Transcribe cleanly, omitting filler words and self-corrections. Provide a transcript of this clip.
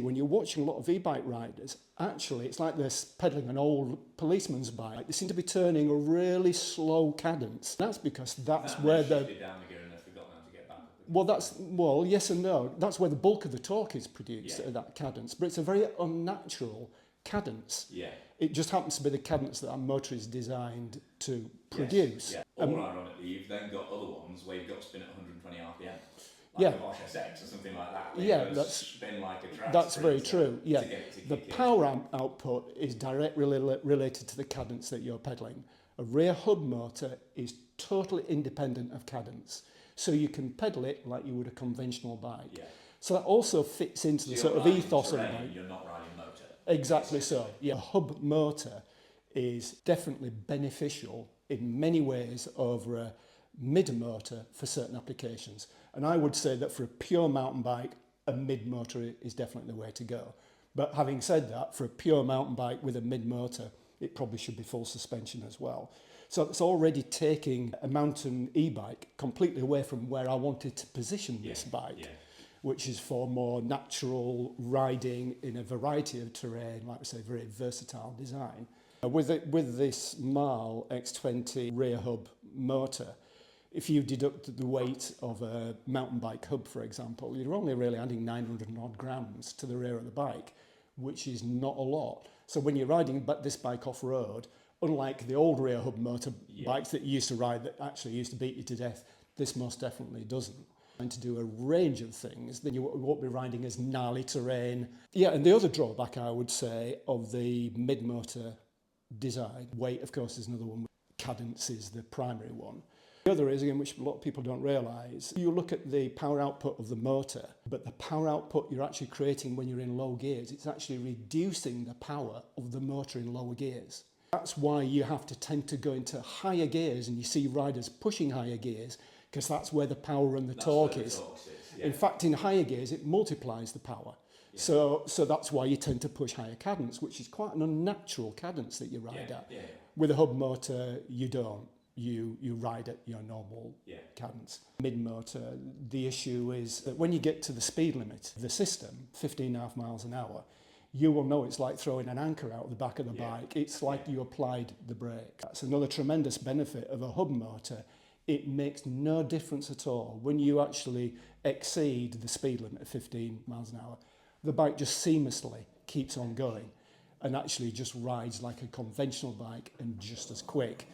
When you're watching a lot of e-bike riders, actually it's like they're pedalling an old policeman's bike. They seem to be turning a really slow cadence. That's because that's where the... down the gear and they've forgotten how to get back up. Well, yes and no. That's where the bulk of the torque is produced at that cadence. But it's a very unnatural cadence. Yeah. It just happens to be the cadence that our motor is designed to produce. Yeah. Or ironically, you've then got other ones where you've got to spin at 120 RPM. Like a Bosch SX or something like that. Spin like a track. That's very true. Yeah, to the power output is directly related to the cadence that you're pedaling. A rear hub motor is totally independent of cadence, so you can pedal it like you would a conventional bike. Yeah. So that also fits into the sort of ethos of the bike. You're not riding motor. Exactly so. Yeah, a hub motor is definitely beneficial in many ways over a mid motor for certain applications. And I would say that for a pure mountain bike, a mid motor is definitely the way to go. But having said that, for a pure mountain bike with a mid motor, it probably should be full suspension as well. So it's already taking a mountain e-bike completely away from where I wanted to position this bike, which is for more natural riding in a variety of terrain, like I say, very versatile design. With this MAHLE X20 rear hub motor, if you deduct the weight of a mountain bike hub, for example, you're only really adding 900 odd grams to the rear of the bike, which is not a lot. So when you're riding this bike off-road, unlike the old rear hub motor bikes that you used to ride that actually used to beat you to death, this most definitely doesn't. And to do a range of things, then you won't be riding as gnarly terrain. Yeah, and the other drawback, I would say, of the mid-motor design, weight, of course, is another one. Cadence is the primary one. The other is, again, which a lot of people don't realise, you look at the power output of the motor, but the power output you're actually creating when you're in low gears, it's actually reducing the power of the motor in lower gears. That's why you have to tend to go into higher gears, and you see riders pushing higher gears, because that's where the power and the torque is. In fact, in higher gears, it multiplies the power. Yeah. So that's why you tend to push higher cadence, which is quite an unnatural cadence that you ride at. Yeah. With a hub motor, you don't. You ride at your normal cadence. Mid-motor, the issue is that when you get to the speed limit of the system, 15.5 miles an hour, you will know it's like throwing an anchor out the back of the bike. It's like you applied the brake. That's another tremendous benefit of a hub motor. It makes no difference at all. When you actually exceed the speed limit of 15 miles an hour, the bike just seamlessly keeps on going and actually just rides like a conventional bike and just as quick.